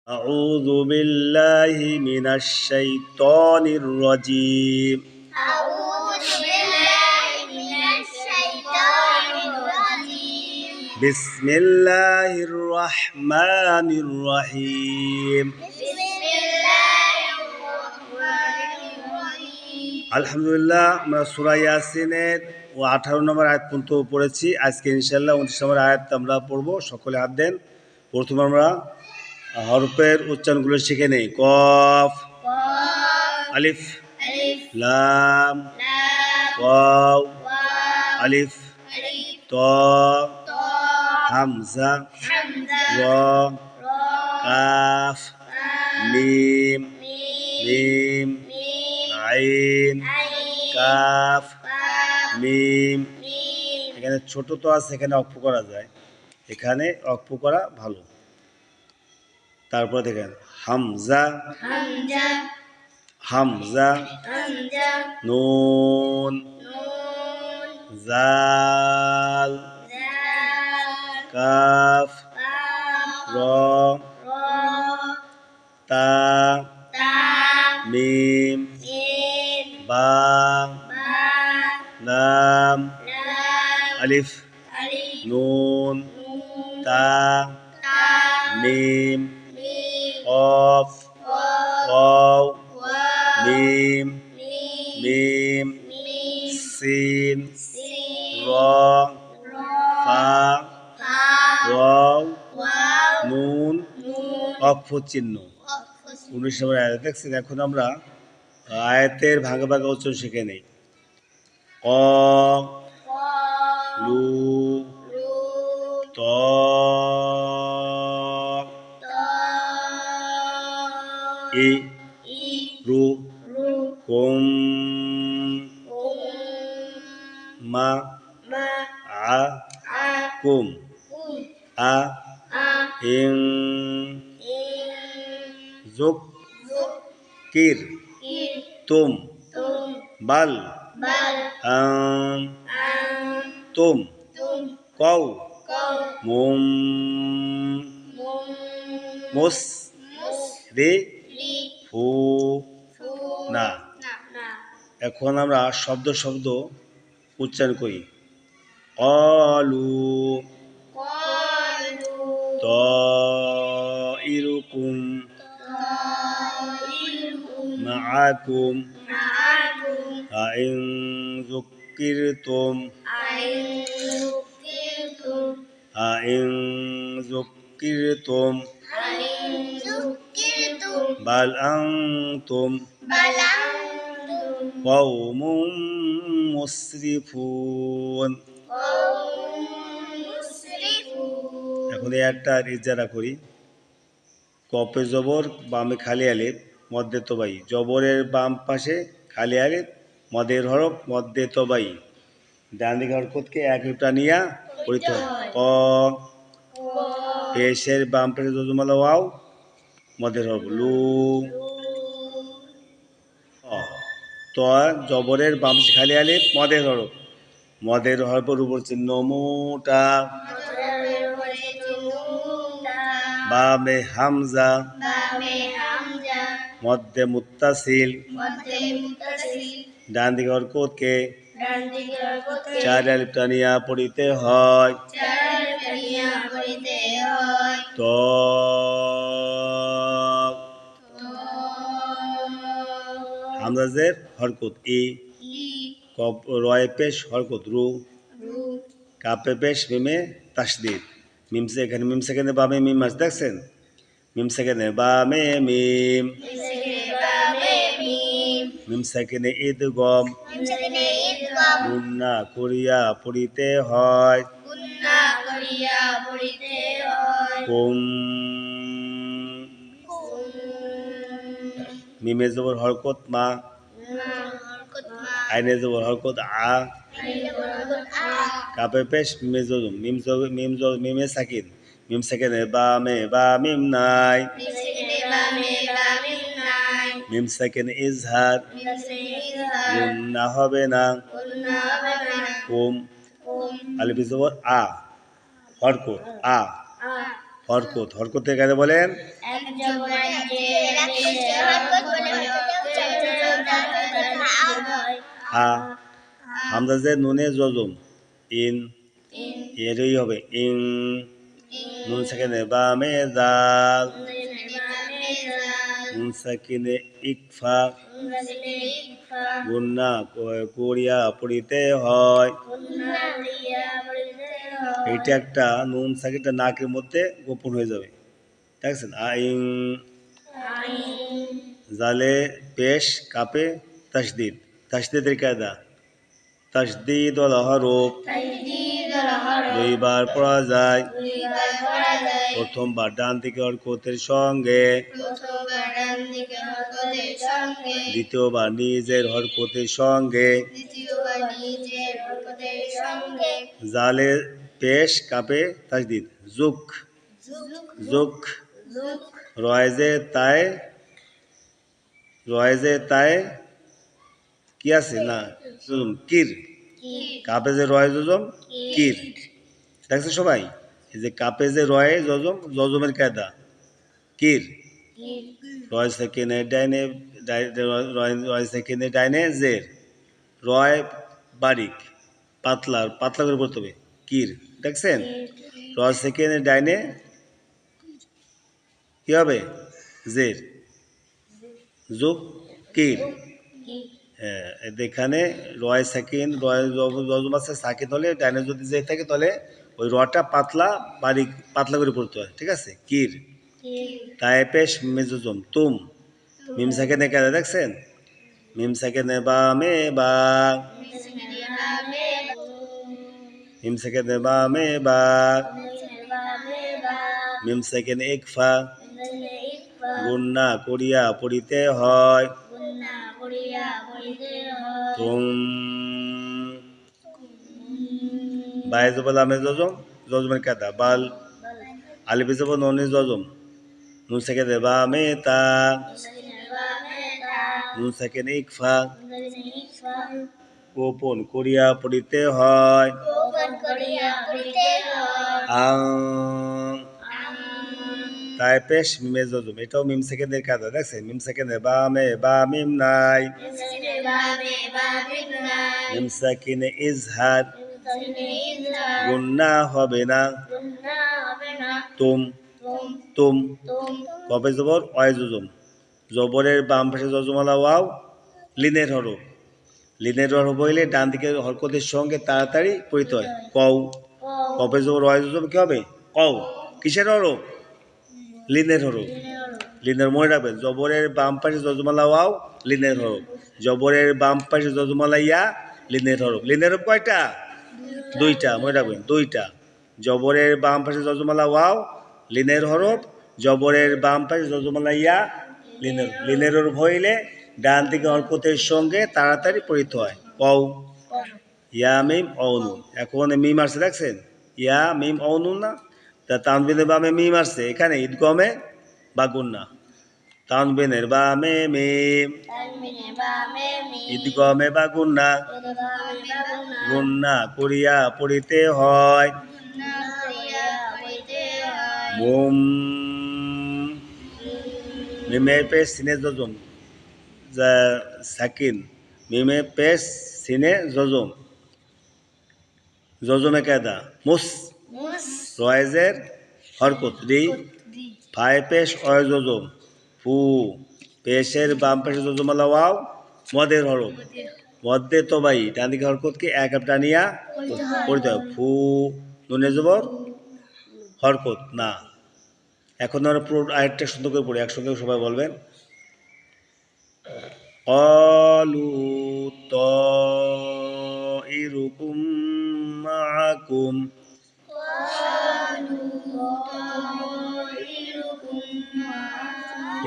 أعوذ بالله من الشيطان الرجيم أعوذ بالله من الشيطان الرجيم بسم الله الرحمن الرحيم بسم الله الرحمن الرحيم আলহামদুলিল্লাহ আমরা সূরা ইয়াসিনের 18 নম্বর আয়াত পর্যন্ত পড়েছি। আজকে ইনশাআল্লাহ 29 নম্বর আয়াত আমরা পড়ব। সকলে হাত দেন। প্রথমে আমরা হরফের উচ্চারণগুলো শিখে নেই। কফ, আলিফ, লাম, ওয়াও, আলিফ, ত, হামজা, র, কাফ, মিম, আইন, কাফ, মিম। এখানে ছোট তো আছে, এখানে অক্ষ করা যায়, এখানে অক্ষ করা ভালো। তারপর দেখেন হামজা, হামজা, নুন, জাল, কাফ, র, তা, মিম, বা, লাম, আলিফ, নুন, তা, মিম, কফ, ওয়াও, মিম, সিন, র, ফা, ওয়াও, নুন, অক্ষ চিহ্ন। 19 নম্বর আয়াত দেখছেন। এখন আমরা আয়াতের ভাগে ভাগে উচ্চারণ শিখে নেই। ক, লু, ত, ই, রু, কুম, মা, আ, কুম, আ, ইং, জুক, কির, তুম, বাল, আং, তুম, কও, মুম, মুস, রে, ফু, না। এখন আমরা শব্দ শব্দ উচ্চারণ করি। অলু, তাইরুকুম, মাআকুম, আইন যুক্কিরতুম, আইন যুক্কিরতুম, বাল আনতুম কওমুম মুসরিফুন। এখন এই একটা ইজারা করি। কপে জবর, বামে খালি আলিফ, মধ্যে তবাই। জবরের বাম পাশে খালি আলিফ, মদের হরফ, মধ্যে তবাই। ডান দিকে হরকতকে এক লিপটা নিয়ে পড়িতে হয়। ক, পেশের বাম পাশে যজমালা ওয়াও, মদের হরফ লু। ত, জবরের বাম পাশে খালি আলিফ, মদের হরফ, মদের হরফের উপর চিহ্ন মুটা। বামে হামজা, মধ্যে মুত্তাসিল, ডান দিকে হরকতকে চার আলিফটা নিয়ে পড়িতে হয়। ত, হামজাজের হরকত ই, রয়ে পেশ হরকত রু, কাপে পেশ মিমে তাসদীদ। মিম সে এখানে মিম সেকেন্ডে বামে মিম আছে দেখছেন। মিম সেকেন্ডে বামে মিম, মিম সেকেন্ডে ইদগম, গুন্না করিয়া পড়িতে হয়। কুম, মিমে জবর হরকত মা, আইনে জবর হরকত আ, কাপে পেশ মিমে জজম, মিমে সাকিন, মিম সেকেন্ডে বামে বা মিম নাই, মিম সেকেন্ডে ইজহার, গুন্না হবে না। কুম, আলিফ জবর আ, হরকত আ, হরকত। হরকতের কাজে বলেন এক জবর জের পেশে হরকত বলে হয় হা। হামজা জের নুনে জজম ইন এরই হবে ইং। নুন সাকিনে বামে দাল। নুন সাকিনে ইকফা গুন্না করিয়া পড়িতে হয়। এইটা একটা নুন সাকিনটা নাকের মধ্যে গোপন হয়ে যাবে, ঠিক আছে? আইং জালে পেশ কাপে তাসদিদ। তাসদিদের কায়দা তাসদিদ ওয়াল হরফ দুইবার পড়া যায়। প্রথমবার ডান দিকে হরকতের সঙ্গে, দ্বিতীয়বার নিজের হরকতের সঙ্গে। জালে পেশ কাপে তাসদিদ জুক জুক। রয়েজে তায় কি আছে না কির। কাপে যে রয় জজম কির, দেখছে সবাই? এই যে কাপে যে রয় জজম, জজমের কায়দা কির। রয় সেকেন্ডে ডাইনে রয় সেকেন্ডে ডাইনে জের। রয় বারিক পাতলা পাতলা করে পড়তে হবে কির, দেখছেন? রয় সেকেন্ডে ডাইনে কি হবে জের জুক কির। হ্যাঁ, এখানে রয় সেকেন্ড রয় জজম আছে, সাকিন হলে ডাইনে যদি যে থাকে তাহলে ওই রটা পাতলা বারিক পাতলা করে পড়তে হয়, ঠিক আছে? কির। তাই পেশ মেজুজম তুম। মিম সাকিনে কায়দা দেখছেন? মিম সাকিনে বা মে বা। মিম সাকিনে বা মে বা। মিম সাকিনে ইকফা গুন্না করিয়া পড়িতে হয়। তুম বায়ে জবর লামে জজম, জজমের কায়দা বাল। আলিফে জবর ননে জজম নুন সাকিনে বা মে তা। নুন সাকিনে ইকফা গোপন করিয়া পড়িতে হয়। আং তাই পেশ মিমে জজম, এটাও মিম সেকেন্ডের কায়দা দেখছেন? মিম সেকেন্ডে বা মে বা মিম নাই। মিম সাকিনে ইজহার গুন্না হবে না। তুম তুম কবে জবর অয় জজম, জবরের বাম পাশে জজমালা ওয়াও লিনের হরফ। লিনের হরফ হইলে ডান দিকের হরকতের সঙ্গে তাড়াতাড়ি পড়িতে হয়। কও কবে জবর অয় জজম কি হবে কও। কিসের হরফ? লিনের হরফ। লিনের মনে রাখবেন, জবরের বাম পাশে জজমালা ওয়াও লিনের হরফ, জবরের বাম পাশে জজমালা ইয়া লিনের হরফ। লিনের হরফ কয়টা? দুইটা, মনে রাখবেন দুইটা। জবরের বাম পাশে জজমালা ওয়াও লিনের হরফ, জবরের বাম পাশে জজমালা ইয়া লিনের। লিনের হরফ হইলে ডান দিকে হরকতের সঙ্গে তাড়াতাড়ি পড়িতে হয়। কও ইয়া মিম অনুন। এখন মিম আসছে দেখছেন? ইয়া মিম অনুন না, তা তানবিনের বামে মিম আসছে, এখানে ঈদগমে বা গুন্না। তানবিনের বামে মিম ঈদগমে বা গুন্না গুন্না করিয়া পড়িতে হয়। মুম মিমে পেশ সিনে জজম সাকিন। মিমে পেশ সিনে জজম, জজমে কায়দা মুস। রয়েজের হরকত রি। ফায় পেশ অয় জজম ফু। পেশের বাম পাশে জজমালা ওয়াও মদের হরফ, মধ্যে তবাই ডান দিকে হরকতকে এক টানিয়া পড়িতে হয়। ফু নুনে জবর হরকত না। এখন আমরা পুরো আরেকটা সুন্দর করে পড়ি, একসঙ্গে সবাই বলবেন। ক্বালু তাইরুকুম মাআকুম।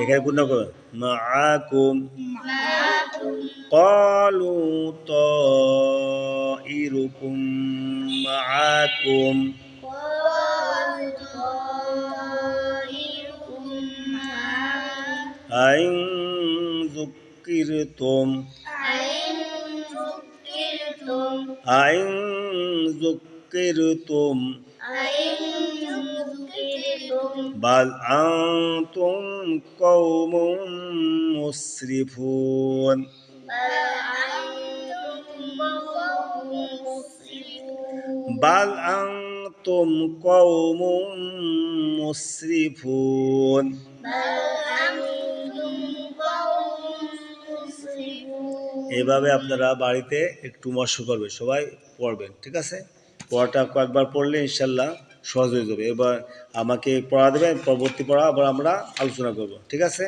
এখানে গুণ করবেন মাআকুম। ক্বালু তাইরুকুম মাআকুম। আইন যুক্কিরতুম আইন যুক্কিরতুম বাল আনতুম কওমুম মুসরিফুন বাল আনতুম কওমুম মুসরিফুন এভাবে আপনারা বাড়িতে একটু মশক করবেন, সবাই পড়বেন, ঠিক আছে? পড়াটা কয়েকবার পড়লে ইনশাল্লাহ সহজ হয়ে যাবে। এবার আমাকে পড়া দেবেন, পরবর্তী পড়া আবার আমরা আলোচনা করব, ঠিক আছে?